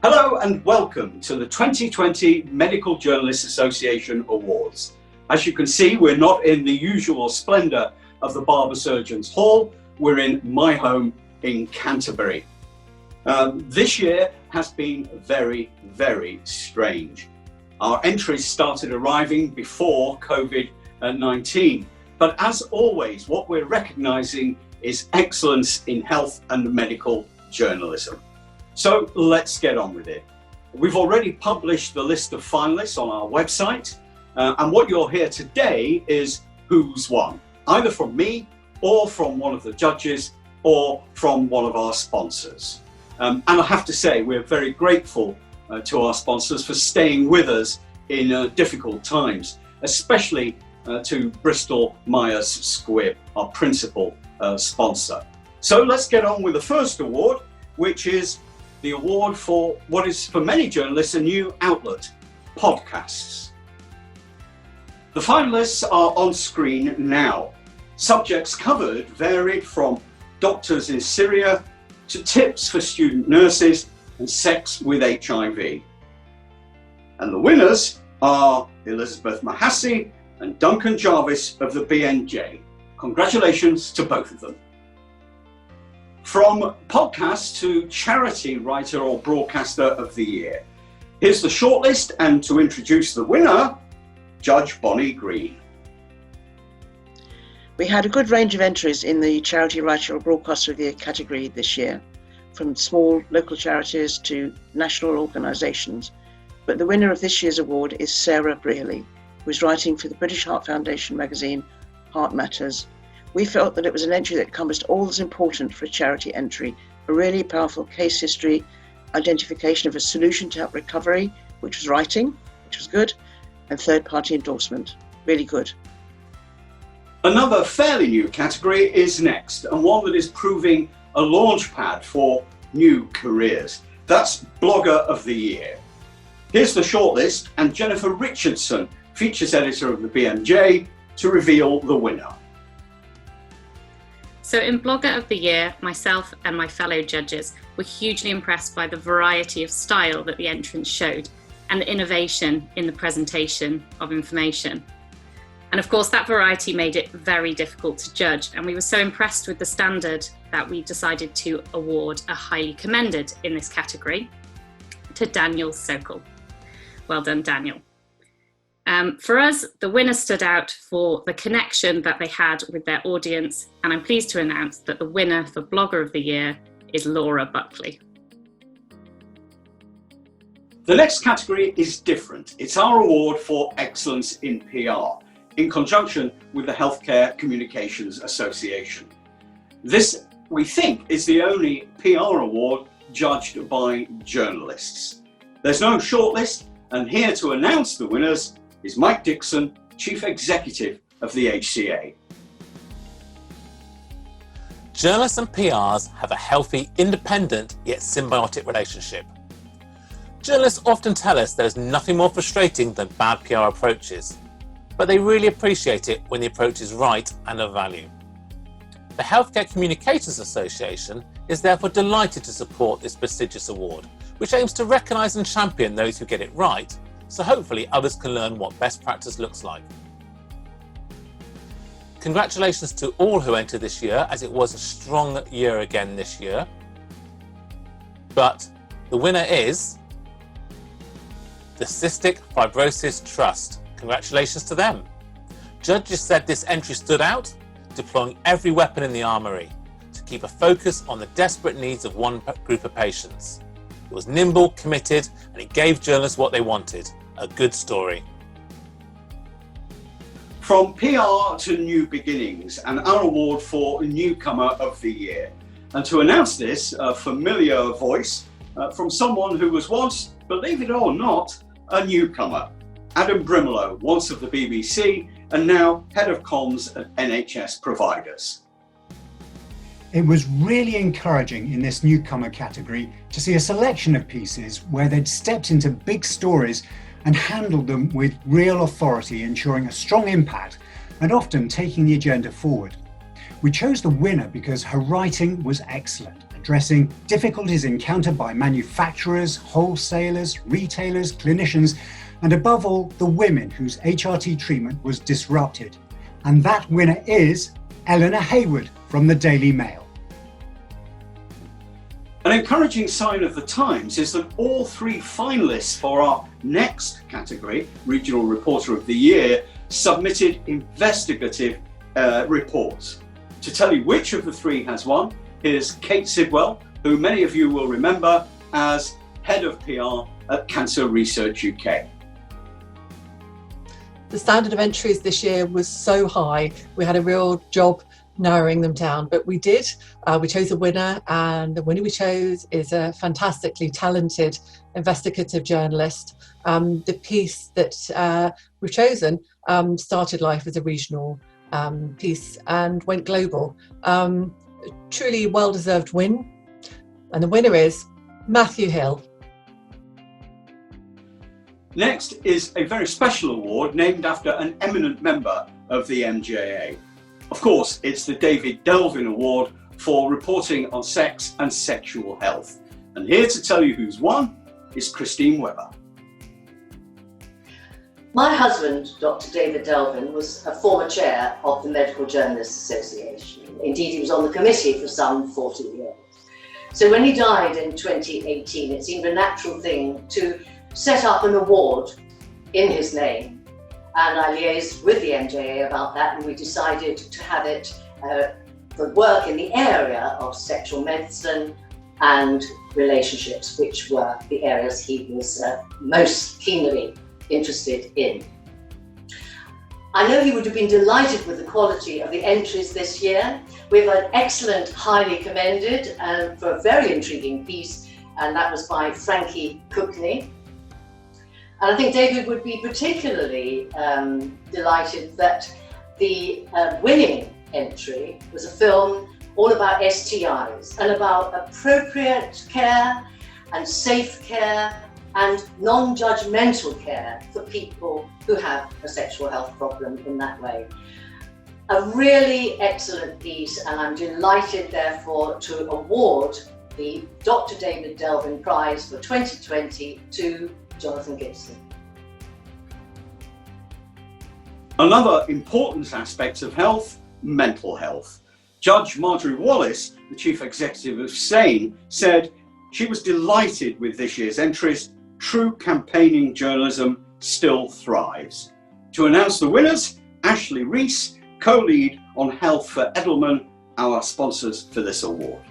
Hello and welcome to the 2020 Medical Journalists Association Awards. As you can see, we're not in the usual splendour of the Barber Surgeons Hall. We're in my home in Canterbury. This year has been very, very strange. Our entries started arriving before COVID-19. But as always, what we're recognising is excellence in health and medical journalism. So let's get on with it. We've already published the list of finalists on our website, and what you'll hear today is who's won, either from me or from one of the judges or from one of our sponsors. And I have to say, we're very grateful to our sponsors for staying with us in difficult times, especially to Bristol Myers Squibb, our principal sponsor. So let's get on with the first award, which is the award for what is for many journalists a new outlet, podcasts. The finalists are on screen now. Subjects covered varied from doctors in Syria to tips for student nurses and sex with HIV. And the winners are Elizabeth Mahassey and Duncan Jarvis of the BNJ. Congratulations to both of them. From podcast to charity writer or broadcaster of the year. Here's the shortlist, and to introduce the winner, Judge Bonnie Green. We had a good range of entries in the charity writer or broadcaster of the year category this year, from small local charities to national organisations. But the winner of this year's award is Sarah Brearley, who is writing for the British Heart Foundation magazine, Heart Matters. We felt that it was an entry that encompassed all that's important for a charity entry, a really powerful case history, identification of a solution to help recovery, which was writing, which was good, and third-party endorsement, really good. Another fairly new category is next, and one that is proving a launchpad for new careers. That's Blogger of the Year. Here's the shortlist, and Jennifer Richardson, features editor of the BMJ, to reveal the winner. So in Blogger of the Year, myself and my fellow judges were hugely impressed by the variety of style that the entrants showed and the innovation in the presentation of information. And of course, that variety made it very difficult to judge, and we were so impressed with the standard that we decided to award a highly commended in this category to Daniel Sokol. Well done, Daniel. For us, the winner stood out for the connection that they had with their audience, and I'm pleased to announce that the winner for Blogger of the Year is Laura Buckley. The next category is different. It's our award for excellence in PR, in conjunction with the Healthcare Communications Association. This, we think, is the only PR award judged by journalists. There's no shortlist, and here to announce the winners is Mike Dixon, Chief Executive of the HCA. Journalists and PRs have a healthy, independent, yet symbiotic relationship. Journalists often tell us there's nothing more frustrating than bad PR approaches, but they really appreciate it when the approach is right and of value. The Healthcare Communications Association is therefore delighted to support this prestigious award, which aims to recognise and champion those who get it right, so hopefully others can learn what best practice looks like. Congratulations to all who entered this year, as it was a strong year again this year. But the winner is the Cystic Fibrosis Trust. Congratulations to them. Judges said this entry stood out, deploying every weapon in the armoury to keep a focus on the desperate needs of one group of patients. It was nimble, committed, and it gave journalists what they wanted. A good story. From PR to new beginnings, and our award for Newcomer of the Year. And to announce this, a familiar voice from someone who was once, believe it or not, a newcomer. Adam Brimelow, once of the BBC, and now head of comms at NHS providers. It was really encouraging in this newcomer category to see a selection of pieces where they'd stepped into big stories and handled them with real authority, ensuring a strong impact and often taking the agenda forward. We chose the winner because her writing was excellent and addressing difficulties encountered by manufacturers, wholesalers, retailers, clinicians, and above all, the women whose HRT treatment was disrupted. And that winner is Eleanor Hayward from the Daily Mail. An encouraging sign of the times is that all three finalists for our next category, Regional Reporter of the Year, submitted investigative reports. To tell you which of the three has won, here's Kate Sidwell, who many of you will remember as Head of PR at Cancer Research UK. The standard of entries this year was so high, we had a real job narrowing them down, but we did. We chose a winner, and the winner we chose is a fantastically talented investigative journalist. The piece that we've chosen started life as a regional piece and went global. Truly well-deserved win, and the winner is Matthew Hill. Next is a very special award named after an eminent member of the MJA. Of course, it's the David Delvin Award for reporting on sex and sexual health. And here to tell you who's won is Christine Webber. My husband, Dr. David Delvin, was a former chair of the Medical Journalists Association. Indeed, he was on the committee for some 40 years. So when he died in 2018, it seemed a natural thing to set up an award in his name. And I liaised with the MJA about that, and we decided to have it for work in the area of sexual medicine and relationships, which were the areas he was most keenly interested in. I know he would have been delighted with the quality of the entries this year. We have an excellent, highly commended, for a very intriguing piece, and that was by Frankie Cookney. And I think David would be particularly delighted that the winning entry was a film all about STIs and about appropriate care and safe care and non-judgmental care for people who have a sexual health problem in that way. A really excellent piece, and I'm delighted therefore to award the Dr. David Delvin Prize for 2020 to Jonathan Gibson. Another important aspect of health, mental health. Judge Marjorie Wallace, the Chief Executive of SANE, said she was delighted with this year's entries. True campaigning journalism still thrives. To announce the winners, Ashley Rees, co-lead on Health for Edelman, our sponsors for this award.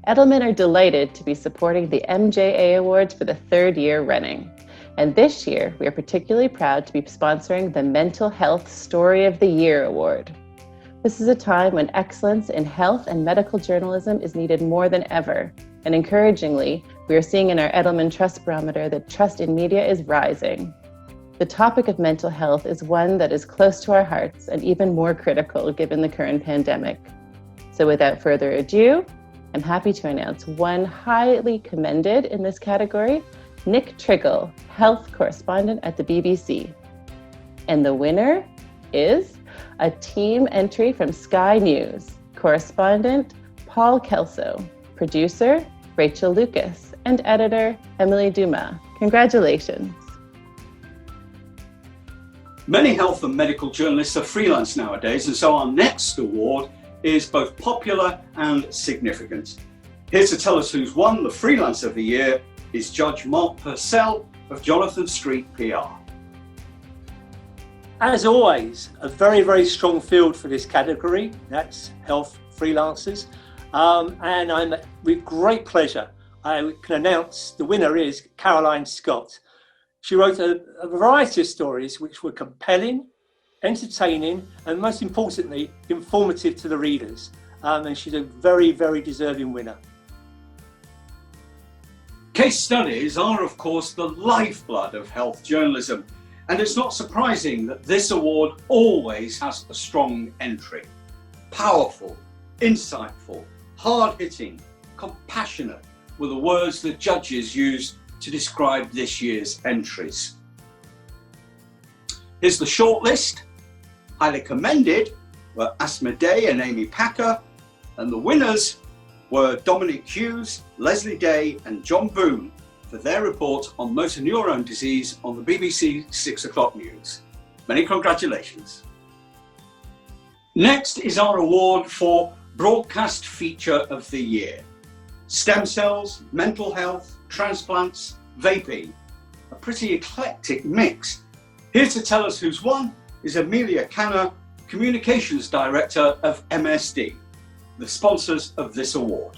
Edelman are delighted to be supporting the MJA Awards for the third year running. And this year, we are particularly proud to be sponsoring the Mental Health Story of the Year Award. This is a time when excellence in health and medical journalism is needed more than ever. And encouragingly, we are seeing in our Edelman Trust Barometer that trust in media is rising. The topic of mental health is one that is close to our hearts and even more critical given the current pandemic. So without further ado, I'm happy to announce one highly commended in this category, Nick Triggle, health correspondent at the BBC. And the winner is a team entry from Sky News, correspondent Paul Kelso, producer Rachel Lucas, and editor Emily Dumas. Congratulations. Many health and medical journalists are freelance nowadays, and so our next award is both popular and significant. Here to tell us who's won the Freelance of the Year is Judge Mark Purcell of Jonathan Street PR. As always, a very, very strong field for this category. That's health freelancers. And I'm with great pleasure, I can announce the winner is Caroline Scott. She wrote a variety of stories which were compelling, entertaining, and most importantly, informative to the readers. And she's a very, very deserving winner. Case studies are, of course, the lifeblood of health journalism, and it's not surprising that this award always has a strong entry. Powerful, insightful, hard-hitting, compassionate were the words that judges used to describe this year's entries. Here's the shortlist. Highly commended were Asma Day and Amy Packer. And the winners were Dominic Hughes, Leslie Day and John Boone for their report on motor neurone disease on the BBC 6 o'clock news. Many congratulations. Next is our award for Broadcast Feature of the Year. Stem cells, mental health, transplants, vaping. A pretty eclectic mix. Here to tell us who's won is Amelia Canner, Communications Director of MSD, the sponsors of this award.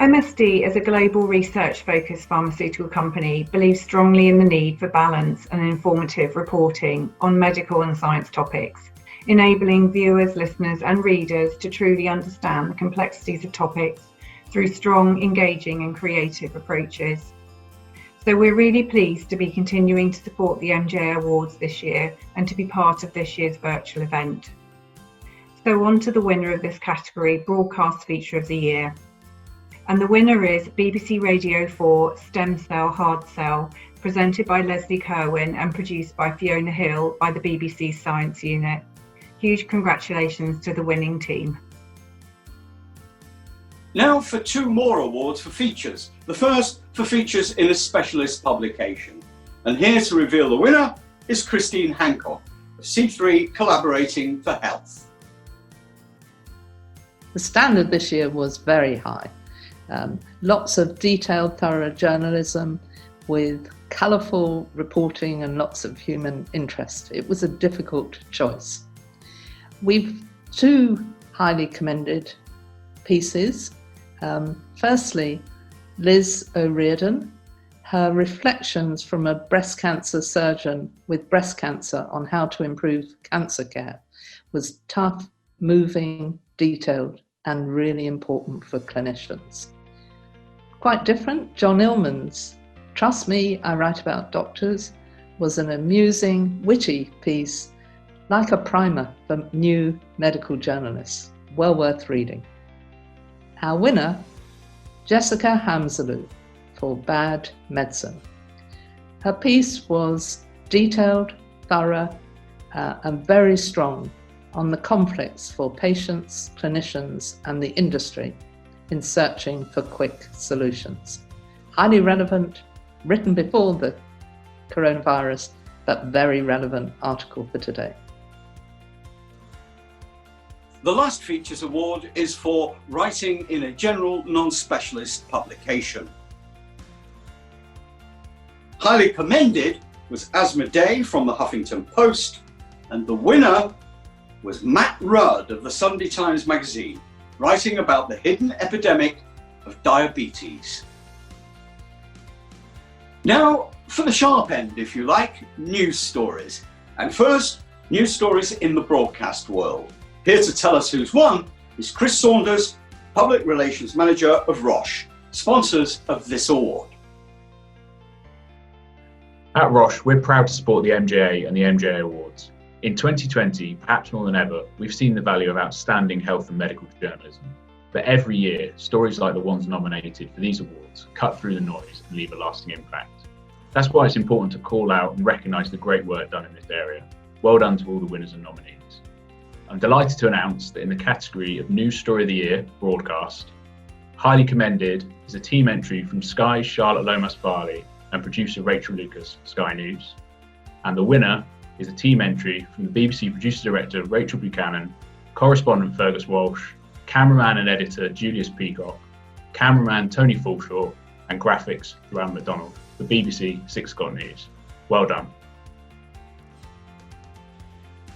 MSD, as a global research-focused pharmaceutical company, believes strongly in the need for balance and informative reporting on medical and science topics, enabling viewers, listeners and readers to truly understand the complexities of topics through strong, engaging and creative approaches. So we're really pleased to be continuing to support the MJA Awards this year and to be part of this year's virtual event. So on to the winner of this category, Broadcast Feature of the Year. And the winner is BBC Radio 4 Stem Cell Hard Cell, presented by Leslie Kerwin and produced by Fiona Hill by the BBC Science Unit. Huge congratulations to the winning team. Now for two more awards for features. The first for features in a specialist publication. And here to reveal the winner is Christine Hancock of C3 Collaborating for Health. The standard this year was very high. Lots of detailed, thorough journalism with colourful reporting and lots of human interest. It was a difficult choice. We've two highly commended pieces. Firstly, Liz O'Riordan, her reflections from a breast cancer surgeon with breast cancer on how to improve cancer care was tough, moving, detailed, and really important for clinicians. Quite different, John Illman's Trust Me, I Write About Doctors was an amusing, witty piece, like a primer for new medical journalists. Well worth reading. Our winner, Jessica Hamzalu for Bad Medicine. Her piece was detailed, thorough, and very strong on the conflicts for patients, clinicians, and the industry in searching for quick solutions. Highly relevant, written before the coronavirus, but very relevant article for today. The last Features Award is for writing in a general non-specialist publication. Highly commended was Asma Day from the Huffington Post, and the winner was Matt Rudd of the Sunday Times magazine, writing about the hidden epidemic of diabetes. Now, for the sharp end, if you like, news stories. And first, news stories in the broadcast world. Here to tell us who's won is Chris Saunders, Public Relations Manager of Roche, sponsors of this award. At Roche, we're proud to support the MJA and the MJA Awards. In 2020, perhaps more than ever, we've seen the value of outstanding health and medical journalism. But every year, stories like the ones nominated for these awards cut through the noise and leave a lasting impact. That's why it's important to call out and recognise the great work done in this area. Well done to all the winners and nominees. I'm delighted to announce that in the category of News Story of the Year, Broadcast, highly commended is a team entry from Sky's Charlotte Lomas-Farley and producer Rachel Lucas, Sky News. And the winner is a team entry from the BBC producer-director Rachel Buchanan, correspondent Fergus Walsh, cameraman and editor Julius Peacock, cameraman Tony Fulshaw, and graphics Joanne MacDonald, the BBC 6 O'clock News. Well done.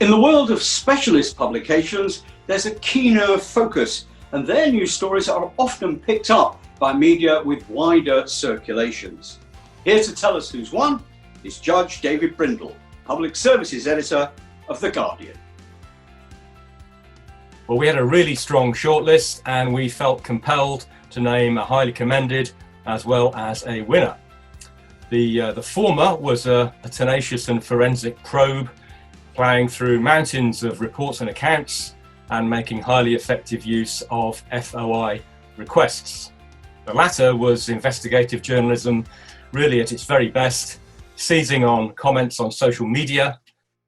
In the world of specialist publications, there's a keener focus, and their news stories are often picked up by media with wider circulations. Here to tell us who's won is Judge David Brindle, Public Services Editor of The Guardian. Well, we had a really strong shortlist and we felt compelled to name a highly commended as well as a winner. The former was a tenacious and forensic probe, ploughing through mountains of reports and accounts and making highly effective use of FOI requests. The latter was investigative journalism, really at its very best, seizing on comments on social media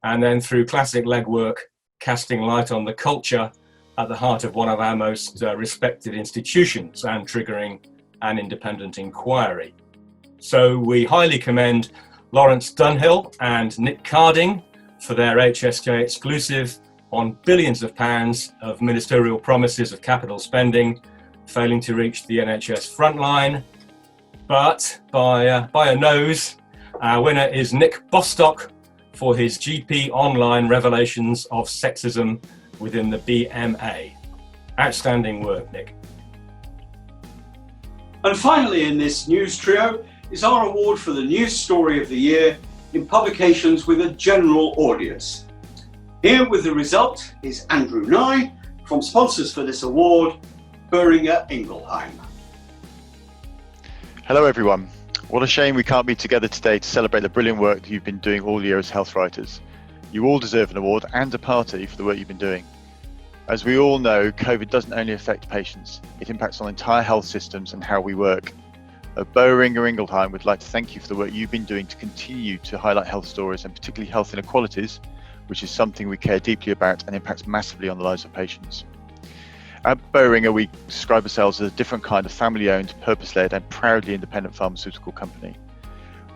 and then through classic legwork, casting light on the culture at the heart of one of our most respected institutions and triggering an independent inquiry. So we highly commend Lawrence Dunhill and Nick Carding for their HSJ exclusive on billions of pounds of ministerial promises of capital spending failing to reach the NHS frontline. But by a nose, our winner is Nick Bostock for his GP online revelations of sexism within the BMA. Outstanding work, Nick. And finally in this news trio is our award for the news story of the year in publications with a general audience. Here with the result is Andrew Nye from sponsors for this award, Boehringer Ingelheim. Hello everyone. What a shame we can't be together today to celebrate the brilliant work that you've been doing all year as health writers. You all deserve an award and a party for the work you've been doing. As we all know, COVID doesn't only affect patients, it impacts on entire health systems and how we work. At Boehringer Ingelheim, we'd like to thank you for the work you've been doing to continue to highlight health stories and particularly health inequalities, which is something we care deeply about and impacts massively on the lives of patients. At Boehringer, we describe ourselves as a different kind of family-owned, purpose-led and proudly independent pharmaceutical company.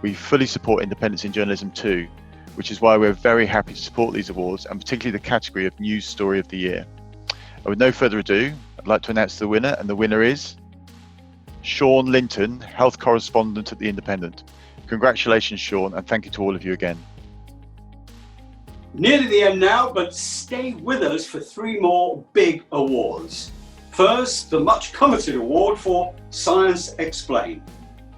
We fully support independence in journalism too, which is why we're very happy to support these awards and particularly the category of News Story of the Year. And with no further ado, I'd like to announce the winner, and the winner is Sean Linton, health correspondent at The Independent. Congratulations, Sean, and thank you to all of you again. Nearly the end now, but stay with us for three more big awards. First, the much coveted award for Science Explained.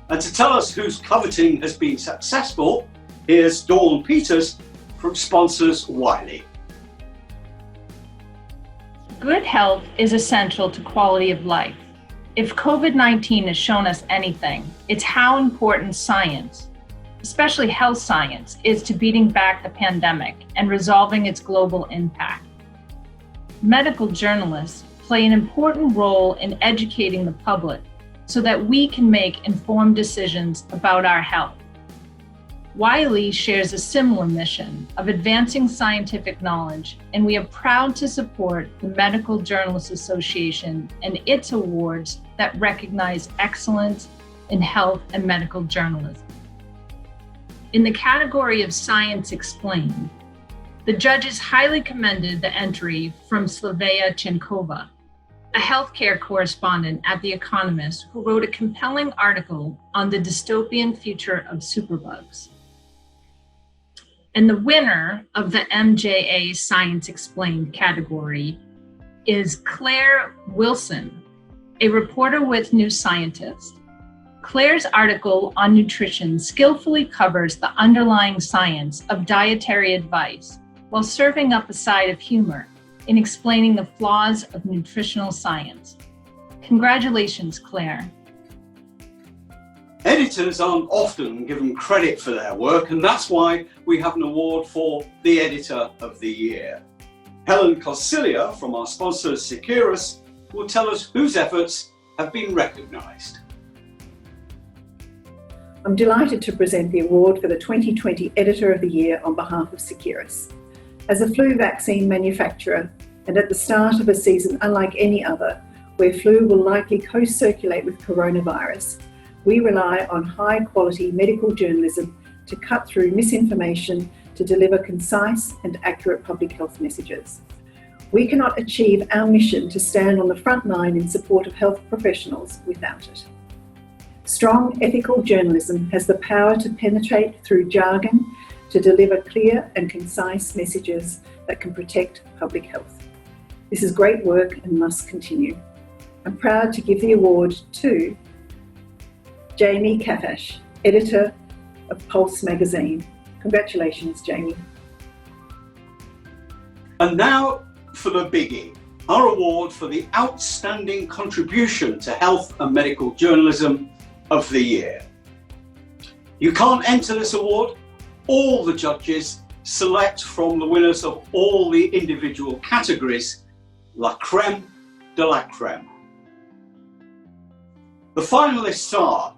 And to tell us whose coveting has been successful, here's Dawn Peters from sponsors Wiley. Good health is essential to quality of life. If COVID-19 has shown us anything, it's how important science, especially health science, is to beating back the pandemic and resolving its global impact. Medical journalists play an important role in educating the public so that we can make informed decisions about our health. Wiley shares a similar mission of advancing scientific knowledge, and we are proud to support the Medical Journalists Association and its awards that recognize excellence in health and medical journalism. In the category of Science Explained, the judges highly commended the entry from Slavea Chenkova, a healthcare correspondent at The Economist who wrote a compelling article on the dystopian future of superbugs. And the winner of the MJA Science Explained category is Claire Wilson, a reporter with New Scientist. Claire's article on nutrition skillfully covers the underlying science of dietary advice while serving up a side of humor in explaining the flaws of nutritional science. Congratulations, Claire. Editors aren't often given credit for their work, and that's why we have an award for the Editor of the Year. Helen Cosilia from our sponsors Securus will tell us whose efforts have been recognised. I'm delighted to present the award for the 2020 Editor of the Year on behalf of Securus. As a flu vaccine manufacturer, and at the start of a season unlike any other, where flu will likely co-circulate with coronavirus, we rely on high-quality medical journalism to cut through misinformation to deliver concise and accurate public health messages. We cannot achieve our mission to stand on the front line in support of health professionals without it. Strong ethical journalism has the power to penetrate through jargon to deliver clear and concise messages that can protect public health. This is great work and must continue. I'm proud to give the award to Jamie Kafash, editor of Pulse magazine. Congratulations, Jamie. And now for the biggie, our award for the outstanding contribution to health and medical journalism of the year. You can't enter this award. All the judges select from the winners of all the individual categories, la creme de la creme. The finalists are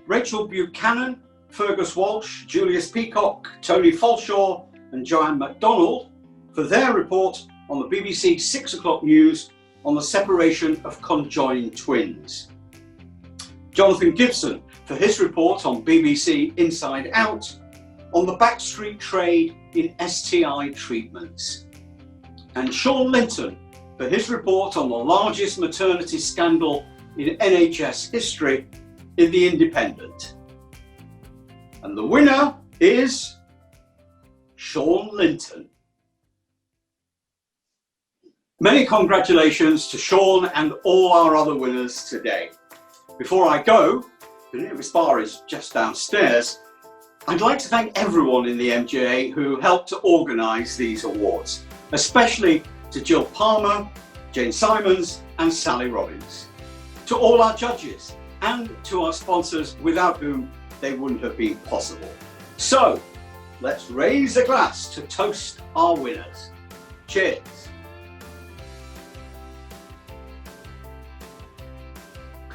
Rachel Buchanan, Fergus Walsh, Julius Peacock, Tony Falshaw and Joanne MacDonald for their report on the BBC 6 o'clock news on the separation of conjoined twins. Jonathan Gibson for his report on BBC Inside Out on the backstreet trade in STI treatments. And Sean Linton for his report on the largest maternity scandal in NHS history in The Independent. And the winner is Sean Linton. Many congratulations to Sean and all our other winners today. Before I go, the nearest bar is just downstairs. I'd like to thank everyone in the MJA who helped to organise these awards, especially to Jill Palmer, Jane Simons and Sally Robbins. To all our judges and to our sponsors without whom they wouldn't have been possible. So, let's raise a glass to toast our winners. Cheers.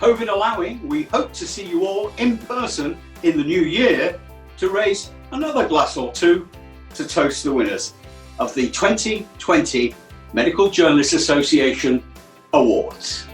COVID allowing, we hope to see you all in person in the new year to raise another glass or two to toast the winners of the 2020 Medical Journalists Association Awards.